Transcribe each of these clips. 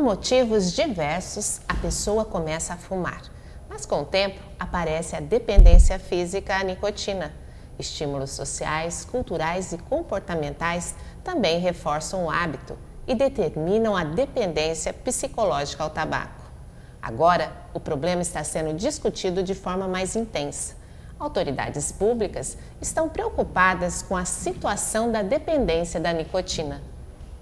motivos diversos, a pessoa começa a fumar. Mas com o tempo, aparece a dependência física à nicotina. Estímulos sociais, culturais e comportamentais também reforçam o hábito e determinam a dependência psicológica ao tabaco. Agora, o problema está sendo discutido de forma mais intensa. Autoridades públicas estão preocupadas com a situação da dependência da nicotina.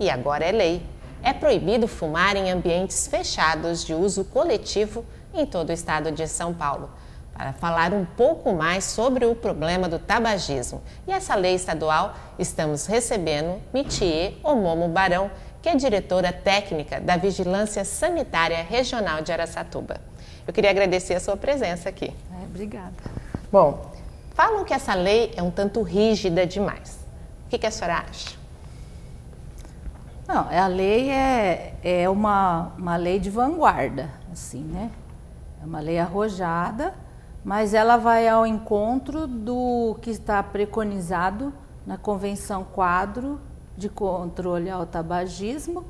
E agora é lei. É proibido fumar em ambientes fechados de uso coletivo em todo o estado de São Paulo. Para falar um pouco mais sobre o problema do tabagismo e essa lei estadual, estamos recebendo Mitiê Omomo Barão, que é diretora técnica da Vigilância Sanitária Regional de Araçatuba. Eu queria agradecer a sua presença aqui. Obrigada. Bom, falam que essa lei é um tanto rígida demais. O que a senhora acha? Não, a lei é uma lei de vanguarda, assim, né? É uma lei arrojada, mas ela vai ao encontro do que está preconizado na Convenção Quadro de Controle ao Tabagismo,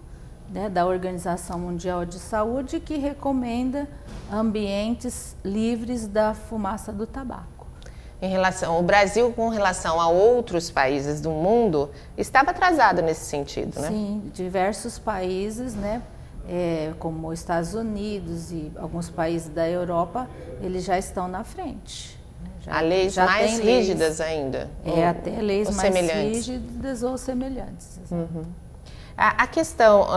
né, da Organização Mundial de Saúde, que recomenda ambientes livres da fumaça do tabaco. O Brasil, com relação a outros países do mundo, estava atrasado nesse sentido, né? Sim, diversos países, né, como os Estados Unidos e alguns países da Europa, eles já estão na frente. Há leis mais rígidas ainda? Até leis mais rígidas ou semelhantes. Uhum. A questão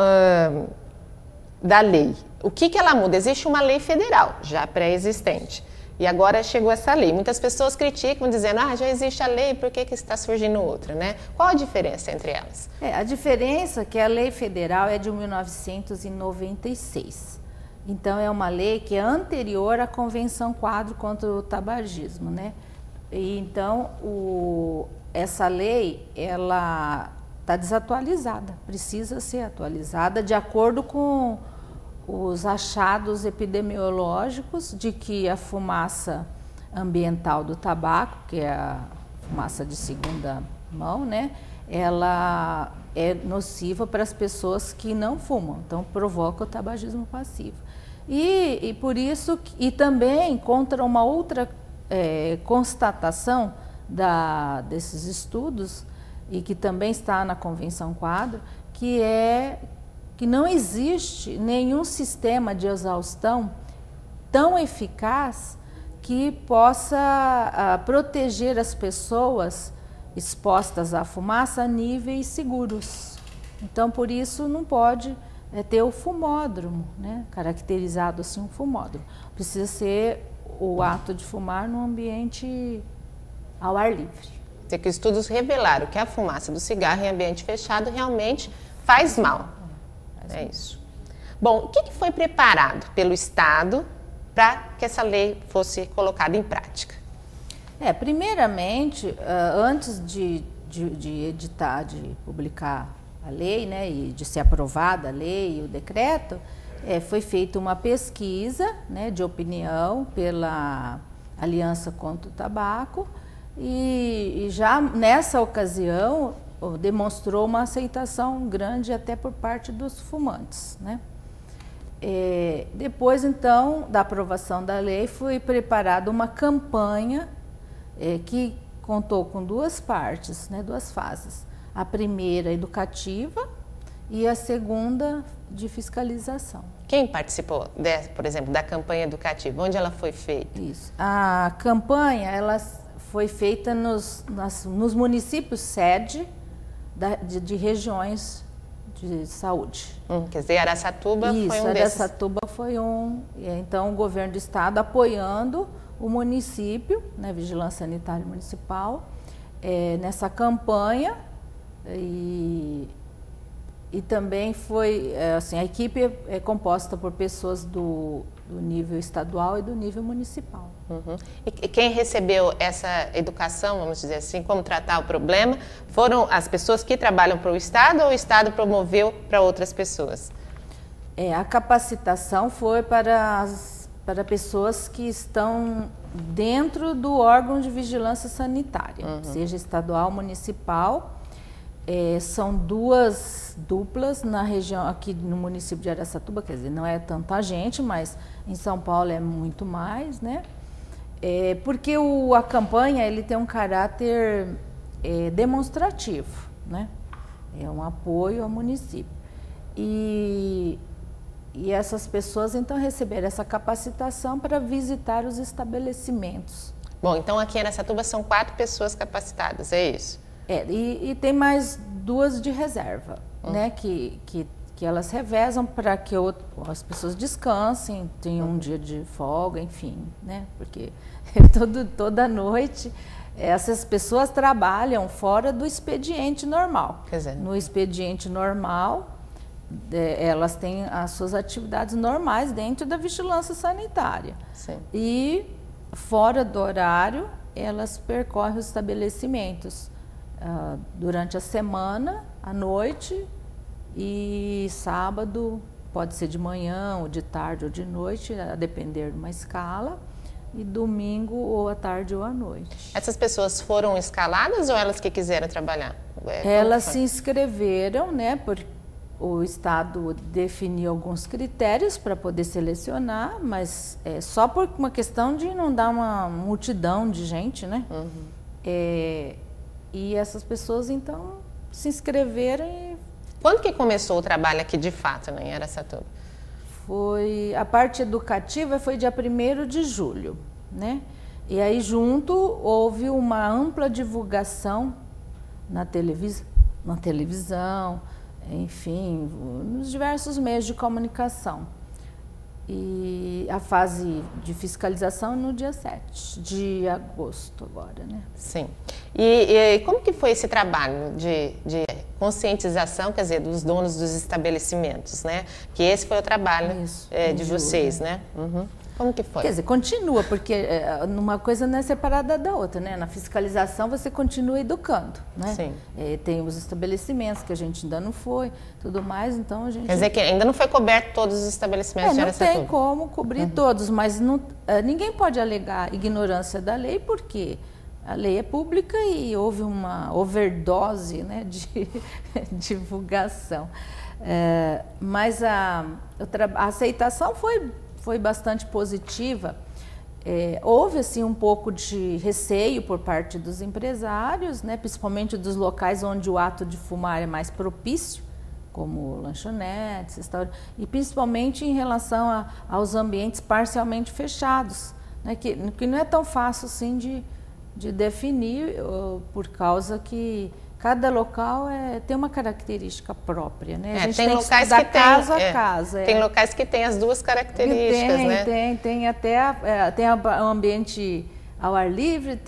da lei, o que ela muda? Existe uma lei federal, já pré-existente, e agora chegou essa lei. Muitas pessoas criticam, dizendo, já existe a lei, por que está surgindo outra, né? Qual a diferença entre elas? A diferença é que a lei federal é de 1996. Então, é uma lei que é anterior à Convenção Quadro contra o Tabagismo, né? E, então, essa lei, ela está desatualizada, precisa ser atualizada de acordo com os achados epidemiológicos de que a fumaça ambiental do tabaco, que é a fumaça de segunda mão, né, ela é nociva para as pessoas que não fumam, então provoca o tabagismo passivo. E por isso, e também contra uma outra constatação desses estudos, e que também está na Convenção Quadro, que é que não existe nenhum sistema de exaustão tão eficaz que possa proteger as pessoas expostas à fumaça a níveis seguros. Então, por isso, não pode ter o fumódromo, né? Caracterizado assim um fumódromo. Precisa ser o ato de fumar num ambiente ao ar livre. Que estudos revelaram que a fumaça do cigarro em ambiente fechado realmente faz mal. É isso. Bom, o que foi preparado pelo Estado para que essa lei fosse colocada em prática? Primeiramente, antes de editar, de publicar a lei, né, e de ser aprovada a lei e o decreto, foi feita uma pesquisa, né, de opinião pela Aliança contra o Tabaco e já nessa ocasião demonstrou uma aceitação grande até por parte dos fumantes, né? Depois, então, da aprovação da lei, foi preparada uma campanha que contou com duas partes, né, duas fases. A primeira, educativa, e a segunda, de fiscalização. Quem participou, por exemplo, da campanha educativa? Onde ela foi feita? Isso. A campanha ela foi feita nos municípios sede de regiões de saúde. Quer dizer, Araçatuba foi um desses. Araçatuba foi um. Então, o governo do estado apoiando o município, né, Vigilância Sanitária Municipal, nessa campanha e também foi, assim, a equipe é composta por pessoas do nível estadual e do nível municipal. Uhum. E quem recebeu essa educação, vamos dizer assim, como tratar o problema, foram as pessoas que trabalham para o Estado ou o Estado promoveu para outras pessoas? A capacitação foi para pessoas que estão dentro do órgão de vigilância sanitária, seja estadual, municipal, São 2 duplas na região, aqui no município de Araçatuba, quer dizer, não é tanta gente, mas em São Paulo é muito mais, né? Porque a campanha ele tem um caráter demonstrativo, né? É um apoio ao município. E essas pessoas então receberam essa capacitação para visitar os estabelecimentos. Bom, então aqui em Araçatuba são 4 pessoas capacitadas, é isso? E tem mais 2 de reserva, né? Que elas revezam para que as pessoas descansem, tenham um dia de folga, enfim, né? Porque toda noite essas pessoas trabalham fora do expediente normal. Quer dizer, no expediente normal, elas têm as suas atividades normais dentro da vigilância sanitária. Sim. E fora do horário, elas percorrem os estabelecimentos durante a semana, à noite e sábado, pode ser de manhã, ou de tarde ou de noite, a depender de uma escala. E domingo ou à tarde ou à noite. Essas pessoas foram escaladas ou elas que quiseram trabalhar? Elas se inscreveram, né? Porque o Estado definiu alguns critérios para poder selecionar, mas só por uma questão de não dar uma multidão de gente, né? E essas pessoas, então, se inscreveram e... Quando que começou o trabalho aqui de fato, né, em Araçatuba? A parte educativa foi dia 1º de julho, né? E aí junto houve uma ampla divulgação na televisão, enfim, nos diversos meios de comunicação. E a fase de fiscalização no dia 7 de agosto agora, né? Sim. E como que foi esse trabalho de conscientização, quer dizer, dos donos dos estabelecimentos, né? Que esse foi o trabalho de vocês, né? Uhum. Como que foi? Quer dizer, continua, porque uma coisa não é separada da outra, né? Na fiscalização você continua educando, né? Sim. Tem os estabelecimentos que a gente ainda não foi, tudo mais, então a gente... Quer dizer que ainda não foi coberto todos os estabelecimentos de Araçatuba? Não tem como cobrir todos, mas ninguém pode alegar ignorância da lei, porque a lei é pública e houve uma overdose, né, de divulgação. Mas a aceitação foi bastante positiva. Houve assim um pouco de receio por parte dos empresários, né, principalmente dos locais onde o ato de fumar é mais propício, como lanchonetes, restaurantes, e principalmente em relação aos ambientes parcialmente fechados, né, que não é tão fácil assim de definir, por causa que cada local tem uma característica própria, né? A gente tem locais que tem casa a casa. Tem locais que tem as duas características, né? Tem até o ambiente ao ar livre,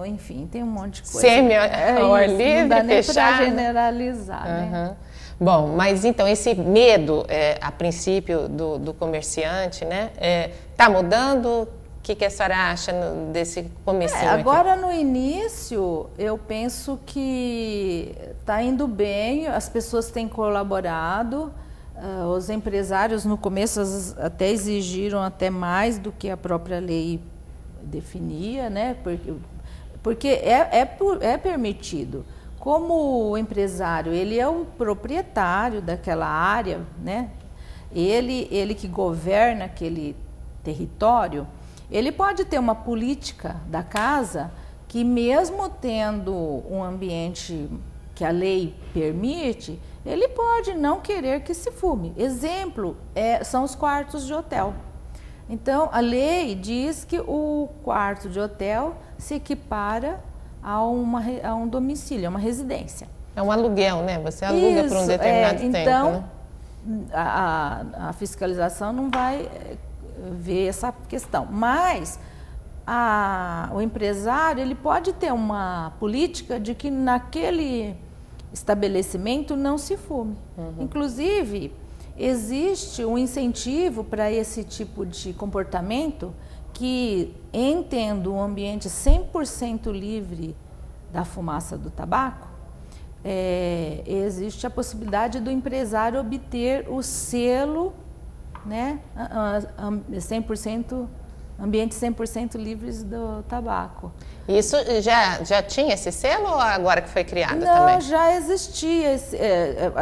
enfim, tem um monte de coisa. Ao ar livre, não dá nem fechado. para generalizar, né? Bom, mas então esse medo, a princípio, do comerciante, né? Está mudando? O que a senhora acha desse comecinho agora aqui? No início, eu penso que está indo bem, as pessoas têm colaborado, os empresários no começo até exigiram até mais do que a própria lei definia, né? Porque é permitido. Como o empresário, ele é o proprietário daquela área, né? Ele que governa aquele território, ele pode ter uma política da casa que, mesmo tendo um ambiente que a lei permite, ele pode não querer que se fume. Exemplo são os quartos de hotel. Então, a lei diz que o quarto de hotel se equipara a um domicílio, a uma residência. É um aluguel, né? Você aluga por um determinado tempo, então, né? A fiscalização não vai ver essa questão, mas o empresário ele pode ter uma política de que naquele estabelecimento não se fume. Inclusive, existe um incentivo para esse tipo de comportamento que, tendo um ambiente 100% livre da fumaça do tabaco, existe a possibilidade do empresário obter o selo, né, 100% ambientes 100% livres do tabaco. Isso já tinha esse selo ou agora que foi criado não, também? Não, já existia.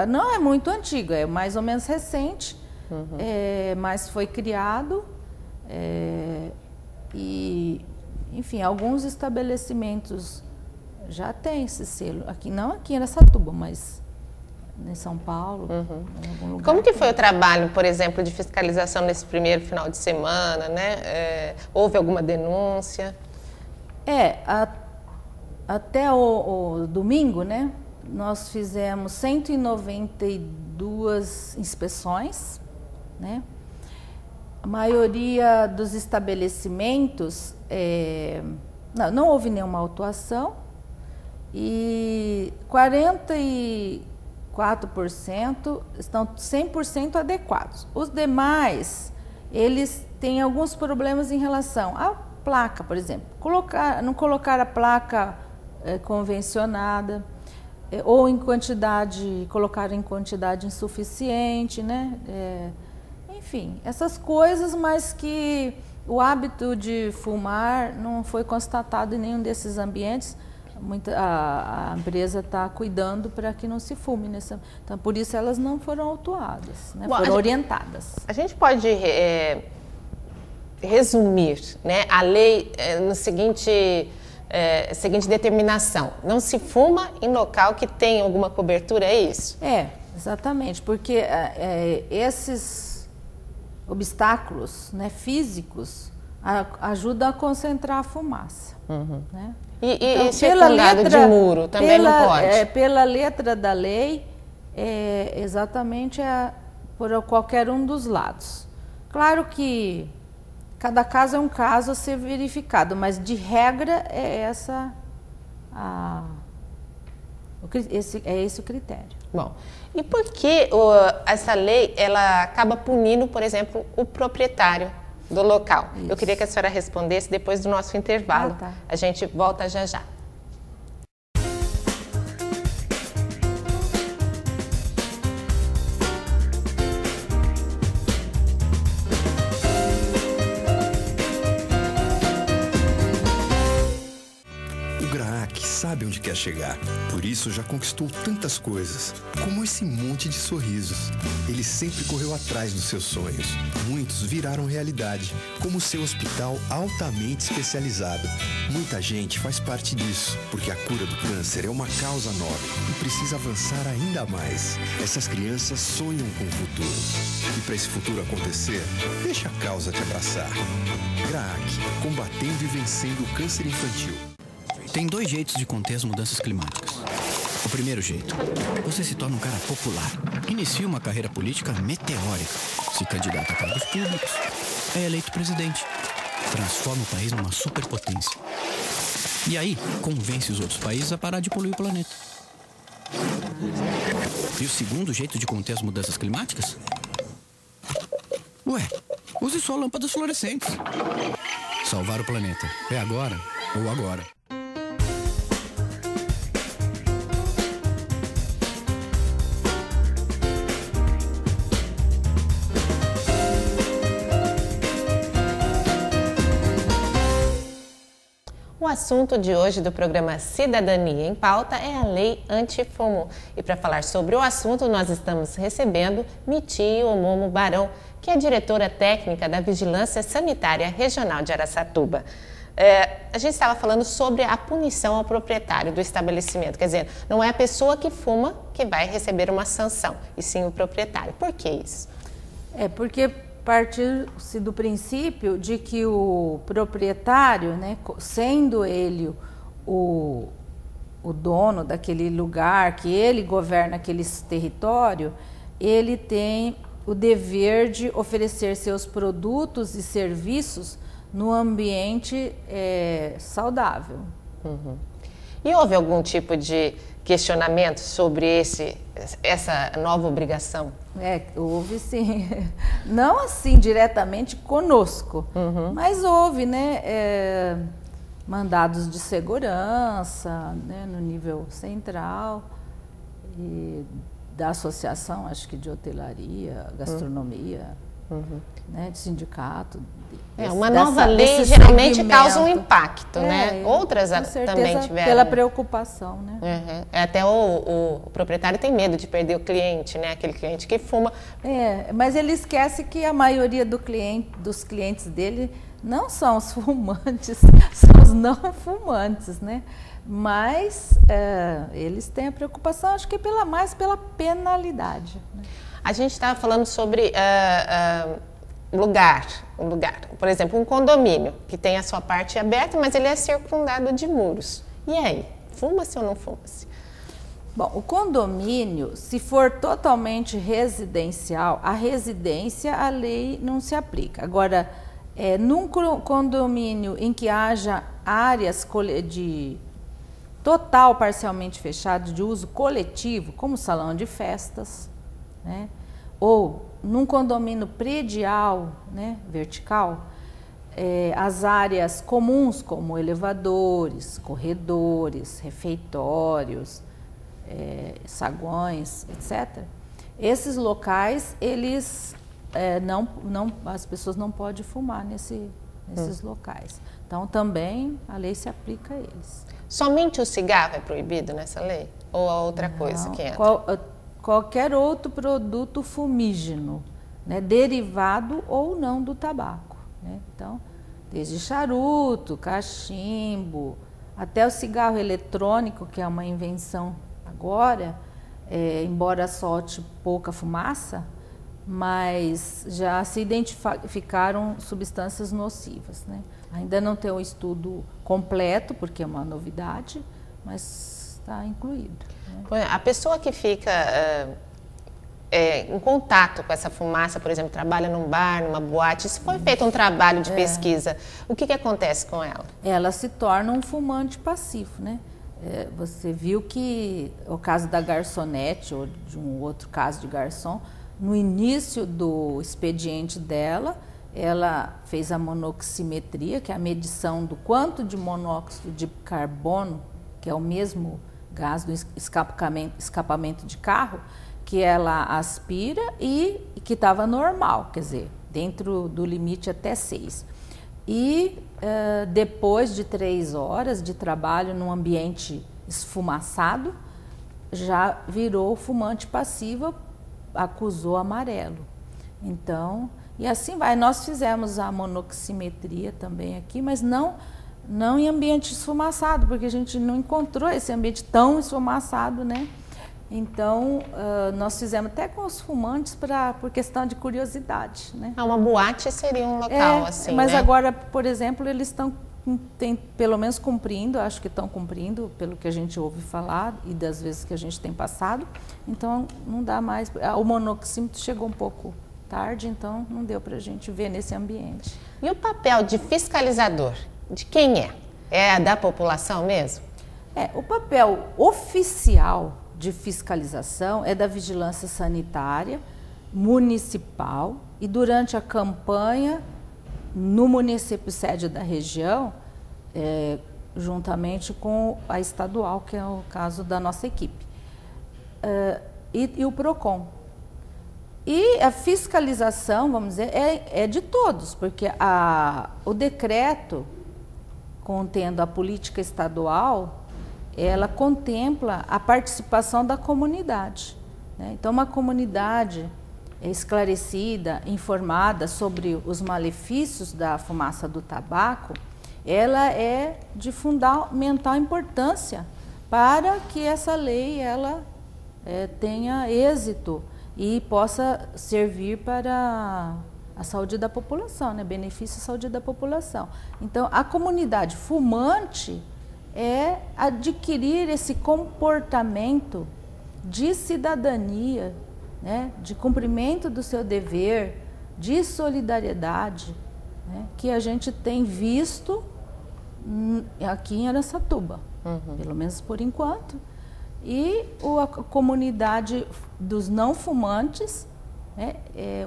Não é muito antigo, é mais ou menos recente, mas foi criado e, enfim, alguns estabelecimentos já têm esse selo. Não aqui em Araçatuba, mas em São Paulo, em algum lugar. Como que foi o trabalho, por exemplo, de fiscalização nesse primeiro final de semana, né? Houve alguma denúncia? Até o domingo, né? Nós fizemos 192 inspeções, né? A maioria dos estabelecimentos, não houve nenhuma autuação e 44% estão 100% adequados. Os demais, eles têm alguns problemas em relação à placa, por exemplo. Não colocar a placa convencionada ou colocar em quantidade insuficiente, né? Enfim, essas coisas, mas que o hábito de fumar não foi constatado em nenhum desses ambientes. A empresa está cuidando para que não se fume nessa. Então, por isso elas não foram autuadas, né? Foram orientadas. A gente pode resumir, né, a lei no seguinte determinação: não se fuma em local que tem alguma cobertura, é isso? Exatamente, porque esses obstáculos, né, físicos ajudam a concentrar a fumaça. Né? E circundado de muro também não pode? Pela letra da lei, exatamente por qualquer um dos lados. Claro que cada caso é um caso a ser verificado, mas de regra é esse o critério. Bom, e por que essa lei ela acaba punindo, por exemplo, o proprietário do local? Isso. Eu queria que a senhora respondesse depois do nosso intervalo. Tá. A gente volta já já. Sabe onde quer chegar. Por isso já conquistou tantas coisas, como esse monte de sorrisos. Ele sempre correu atrás dos seus sonhos. Muitos viraram realidade, como o seu hospital altamente especializado. Muita gente faz parte disso, porque a cura do câncer é uma causa nobre e precisa avançar ainda mais. Essas crianças sonham com o futuro. E para esse futuro acontecer, deixa a causa te abraçar. GRAAC, combatendo e vencendo o câncer infantil. Tem 2 jeitos de conter as mudanças climáticas. O primeiro jeito, você se torna um cara popular, inicia uma carreira política meteórica, se candidata a cargos públicos, é eleito presidente, transforma o país numa superpotência. E aí, convence os outros países a parar de poluir o planeta. E o segundo jeito de conter as mudanças climáticas? Use só lâmpadas fluorescentes. Salvar o planeta é agora ou agora. O assunto de hoje do programa Cidadania em Pauta é a Lei Antifumo. E para falar sobre o assunto, nós estamos recebendo Miti Omomo Barão, que é diretora técnica da Vigilância Sanitária Regional de Araçatuba. A gente estava falando sobre a punição ao proprietário do estabelecimento. Quer dizer, não é a pessoa que fuma que vai receber uma sanção, e sim o proprietário. Por que isso? Porque partir-se do princípio de que o proprietário, né, sendo ele o dono daquele lugar, que ele governa aquele território, ele tem o dever de oferecer seus produtos e serviços no ambiente saudável. E houve algum tipo de questionamento sobre essa nova obrigação? Houve sim. Não assim diretamente conosco, mas houve, né, mandados de segurança, né, no nível central e da associação, acho que de hotelaria, gastronomia, né, de sindicato. Uma nova lei geralmente segmento. Causa um impacto, né? Outras também tiveram. Pela preocupação, né? Até o proprietário tem medo de perder o cliente, né? Aquele cliente que fuma. Mas ele esquece que a maioria dos clientes dele não são os fumantes, são os não fumantes, né? Mas eles têm a preocupação, acho que mais pela penalidade. Né? A gente estava falando sobre lugar. Por exemplo, um condomínio que tem a sua parte aberta, mas ele é circundado de muros. E aí, fuma-se ou não fuma-se? Bom, o condomínio, se for totalmente residencial, a residência, a lei não se aplica. Agora, num condomínio em que haja áreas de total, parcialmente fechado, de uso coletivo, como salão de festas, né? Ou num condomínio predial, né, vertical, as áreas comuns, como elevadores, corredores, refeitórios, saguões, etc. Esses locais, eles as pessoas não podem fumar nesses locais. Então, também a lei se aplica a eles. Somente o cigarro é proibido nessa lei? Ou há outra coisa que entra? Qualquer outro produto fumígeno, né, derivado ou não do tabaco. Né? Então, desde charuto, cachimbo, até o cigarro eletrônico, que é uma invenção agora, embora solte pouca fumaça, mas já se identificaram substâncias nocivas. Né? Ainda não tem um estudo completo, porque é uma novidade, mas está incluído. A pessoa que fica em contato com essa fumaça, por exemplo, trabalha num bar, numa boate, se foi feito um trabalho de pesquisa, o que acontece com ela? Ela se torna um fumante passivo, né? Você viu que o caso da garçonete, ou de um outro caso de garçom, no início do expediente dela, ela fez a monoximetria, que é a medição do quanto de monóxido de carbono, que é o mesmo gás do escapamento de carro, que ela aspira e que estava normal, quer dizer, dentro do limite até 6. E depois de 3 horas de trabalho num ambiente esfumaçado, já virou fumante passiva, acusou amarelo. Então, e assim vai. Nós fizemos a monoximetria também aqui, mas não em ambiente esfumaçado, porque a gente não encontrou esse ambiente tão esfumaçado, né? Então, nós fizemos até com os fumantes por questão de curiosidade, né? Uma boate seria um local assim, mas né? Agora, por exemplo, eles estão pelo menos cumprindo, acho que estão cumprindo, pelo que a gente ouve falar e das vezes que a gente tem passado. Então, não dá mais. O monoxímetro chegou um pouco tarde, então não deu para a gente ver nesse ambiente. E o papel de fiscalizador? De quem é? É da população mesmo? O papel oficial de fiscalização é da Vigilância Sanitária Municipal e durante a campanha no município sede da região, juntamente com a estadual, que é o caso da nossa equipe, e o PROCON. E a fiscalização, vamos dizer, é de todos, porque o decreto contendo a política estadual, ela contempla a participação da comunidade. Né? Então, uma comunidade esclarecida, informada sobre os malefícios da fumaça do tabaco, ela é de fundamental importância para que essa lei tenha êxito e possa servir para a saúde da população, né? Benefício à saúde da população. Então, a comunidade fumante adquirir esse comportamento de cidadania, né? De cumprimento do seu dever, de solidariedade, né? Que a gente tem visto aqui em Araçatuba, pelo menos por enquanto. E a comunidade dos não fumantes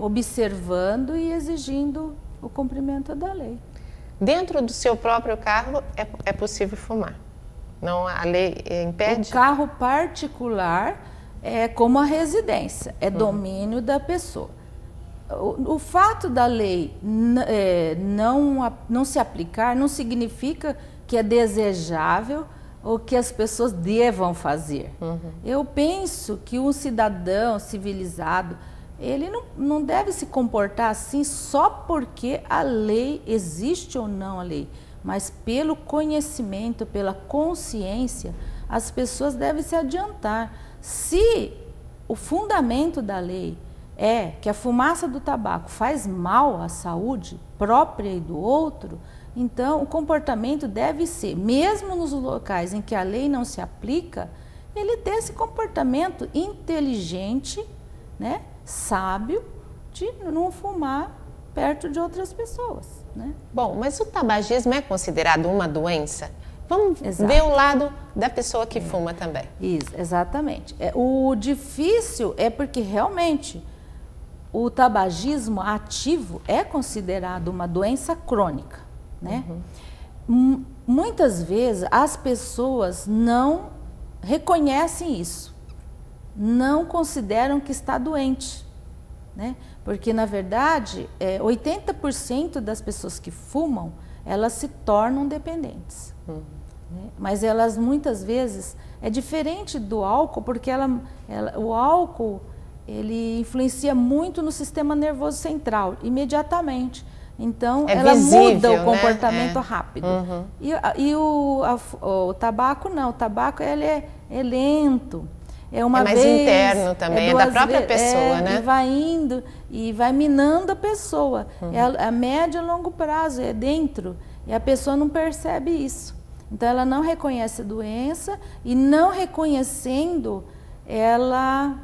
observando e exigindo o cumprimento da lei. Dentro do seu próprio carro é possível fumar? Não, a lei impede? O carro particular é como a residência, é domínio da pessoa. o fato da lei não se aplicar não significa que é desejável ou que as pessoas devam fazer. Eu penso que um cidadão civilizado, ele não deve se comportar assim só porque a lei, existe ou não a lei, mas pelo conhecimento, pela consciência, as pessoas devem se adiantar. Se o fundamento da lei é que a fumaça do tabaco faz mal à saúde própria e do outro, então o comportamento deve ser, mesmo nos locais em que a lei não se aplica, ele ter esse comportamento inteligente, né, sábio, de não fumar perto de outras pessoas, né? Bom, mas o tabagismo é considerado uma doença? Vamos ver o lado da pessoa que fuma também. Isso, exatamente. O difícil é porque realmente o tabagismo ativo é considerado uma doença crônica, né? Muitas vezes as pessoas não reconhecem isso, não consideram que está doente, né? Porque na verdade 80% das pessoas que fumam, elas se tornam dependentes, né? Mas elas muitas vezes é diferente do álcool, porque o álcool ele influencia muito no sistema nervoso central imediatamente. Então, ela muda o comportamento rápido. E o tabaco não, o tabaco ele é lento. É uma mais vez, interno também, é da própria pessoa, né? E vai indo e vai minando a pessoa. É a médio e longo prazo, é dentro. E a pessoa não percebe isso. Então, ela não reconhece a doença e não reconhecendo, ela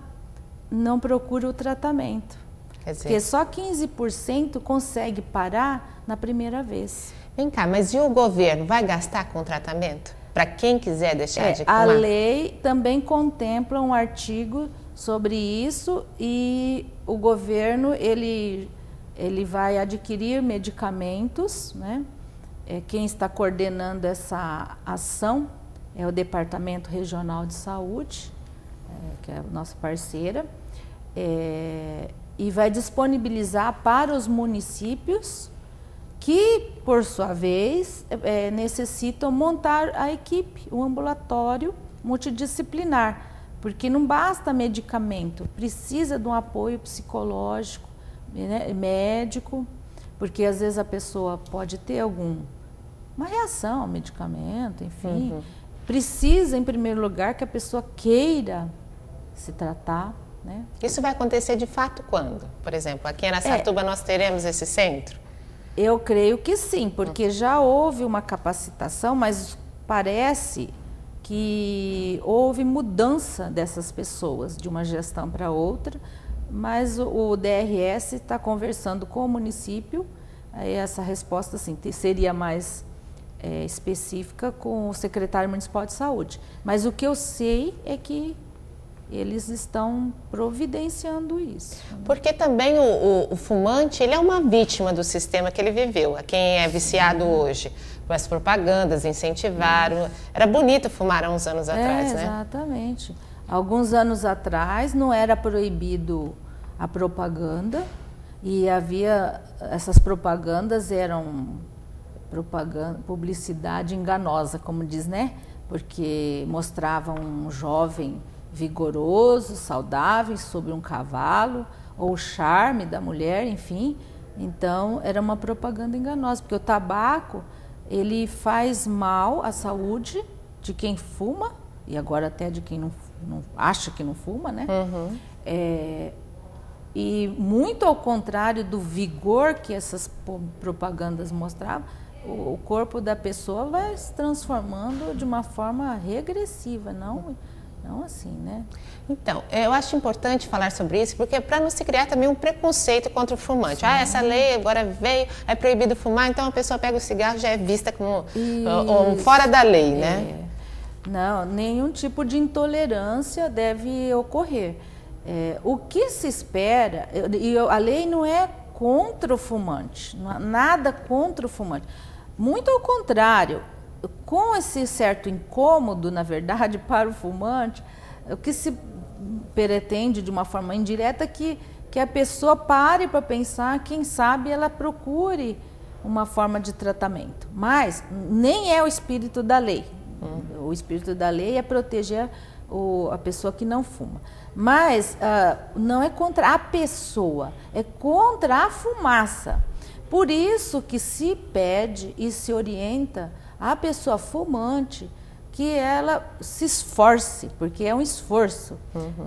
não procura o tratamento. Quer dizer, porque só 15% consegue parar na primeira vez. Vem cá, mas e o governo vai gastar com tratamento? Para quem quiser deixar de fumar? A lei também contempla um artigo sobre isso e o governo ele vai adquirir medicamentos, né? Quem está coordenando essa ação é o Departamento Regional de Saúde, que é a nossa parceira, e vai disponibilizar para os municípios que, por sua vez, necessitam montar a equipe, o ambulatório multidisciplinar, porque não basta medicamento, precisa de um apoio psicológico, né, médico, porque às vezes a pessoa pode ter uma reação ao medicamento, enfim. Precisa, em primeiro lugar, que a pessoa queira se tratar, né? Isso vai acontecer de fato quando? Por exemplo, aqui em Araçatuba nós teremos esse centro? Eu creio que sim, porque já houve uma capacitação, mas parece que houve mudança dessas pessoas de uma gestão para outra, mas o DRS está conversando com o município, aí essa resposta assim, seria mais específica com o secretário municipal de saúde. Mas o que eu sei é que eles estão providenciando isso. Porque também o fumante, ele é uma vítima do sistema que ele viveu. Quem é viciado hoje, as propagandas incentivaram. Era bonito fumar há uns anos atrás, né? Exatamente. Alguns anos atrás não era proibido a propaganda e havia, essas propagandas eram publicidade enganosa, como diz, né? Porque mostravam um jovem vigoroso, saudável, sobre um cavalo, ou o charme da mulher, enfim. Então, era uma propaganda enganosa, porque o tabaco, ele faz mal à saúde de quem fuma, e agora até de quem não acha que não fuma, né? E muito ao contrário do vigor que essas propagandas mostravam, o corpo da pessoa vai se transformando de uma forma regressiva, não assim, né? Então, eu acho importante falar sobre isso, porque para não se criar também um preconceito contra o fumante. Sim. Essa lei agora veio, é proibido fumar, então a pessoa pega o cigarro e já é vista como fora da lei, né? Não, nenhum tipo de intolerância deve ocorrer. O que se espera, e a lei não é contra o fumante, não há nada contra o fumante. Muito ao contrário, com esse certo incômodo, na verdade, para o fumante, o que se pretende de uma forma indireta é que que a pessoa pare para pensar, quem sabe ela procure uma forma de tratamento. Mas nem é o espírito da lei. O espírito da lei é proteger a pessoa que não fuma. Mas não é contra a pessoa, é contra a fumaça. Por isso que se pede e se orienta a pessoa fumante que ela se esforce, porque é um esforço,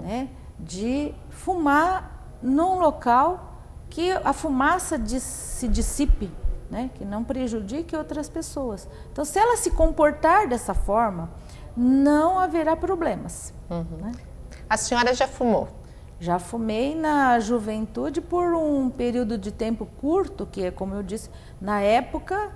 né, de fumar num local que a fumaça se dissipe, né, que não prejudique outras pessoas. Então, se ela se comportar dessa forma, não haverá problemas. Né? A senhora já fumou? Já fumei na juventude por um período de tempo curto, que é como eu disse, na época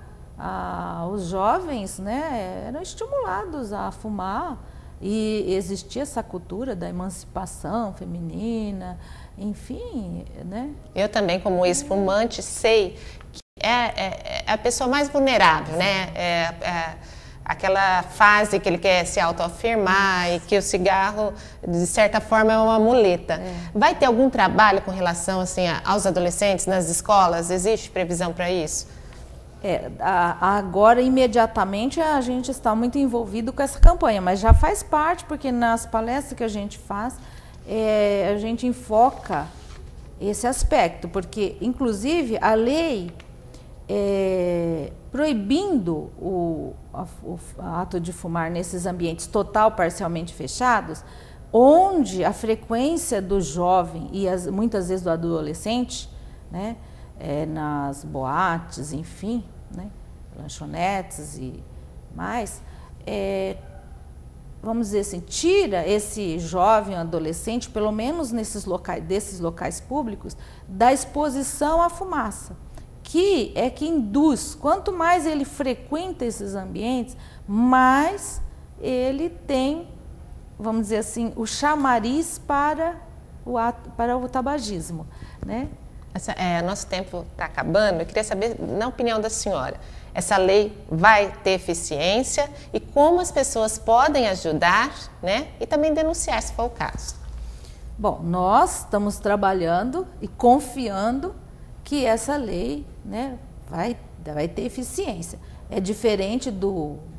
os jovens, né, eram estimulados a fumar e existia essa cultura da emancipação feminina, enfim, né? Eu também, como ex-fumante, sei que é a pessoa mais vulnerável, né? Aquela fase que ele quer se autoafirmar e que o cigarro, de certa forma, é uma muleta. Vai ter algum trabalho com relação assim, aos adolescentes nas escolas? Existe previsão para isso? Agora, imediatamente, a gente está muito envolvido com essa campanha, mas já faz parte, porque nas palestras que a gente faz, a gente enfoca esse aspecto, porque, inclusive, a lei proibindo o ato de fumar nesses ambientes total, parcialmente fechados, onde a frequência do jovem e muitas vezes do adolescente, né, nas boates, enfim, né, lanchonetes e mais, vamos dizer assim, tira esse jovem adolescente, pelo menos desses locais públicos, da exposição à fumaça, que é que induz. Quanto mais ele frequenta esses ambientes, mais ele tem, vamos dizer assim, o chamariz para o tabagismo, né? Nosso tempo está acabando. Eu queria saber, na opinião da senhora, essa lei vai ter eficiência e como as pessoas podem ajudar, né? E também denunciar, se for o caso. Bom, nós estamos trabalhando e confiando que essa lei, né, vai ter eficiência. É diferente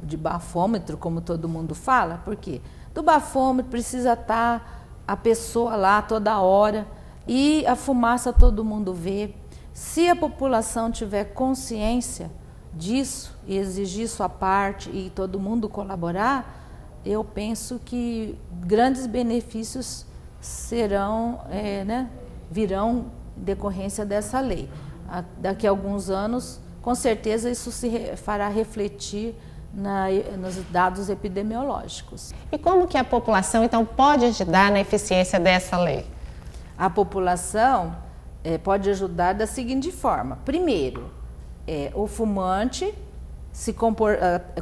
de bafômetro, como todo mundo fala, porque do bafômetro precisa estar a pessoa lá toda hora e a fumaça todo mundo vê. Se a população tiver consciência disso e exigir sua parte e todo mundo colaborar, eu penso que grandes benefícios virão em decorrência dessa lei. Daqui a alguns anos, com certeza, isso se fará refletir nos dados epidemiológicos. E como que a população, então, pode ajudar na eficiência dessa lei? A população pode ajudar da seguinte forma. Primeiro, o fumante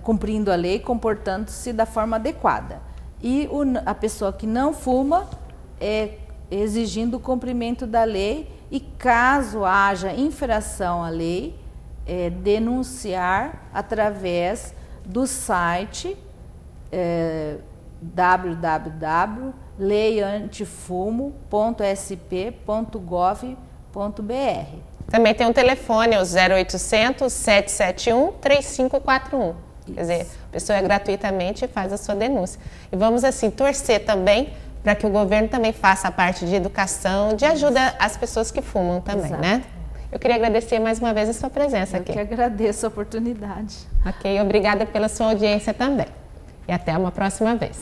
cumprindo a lei, comportando-se da forma adequada. E a pessoa que não fuma, exigindo o cumprimento da lei e, caso haja infração à lei, denunciar através do site www.leiantifumo.sp.gov.br. Também tem um telefone, o 0800 771 3541. Quer dizer, a pessoa gratuitamente faz a sua denúncia. E vamos assim torcer também para que o governo também faça a parte de educação, de ajuda às pessoas que fumam também, Exato. Né? Eu queria agradecer mais uma vez a sua presença aqui. Eu que agradeço a oportunidade. Ok, obrigada pela sua audiência também. E até uma próxima vez.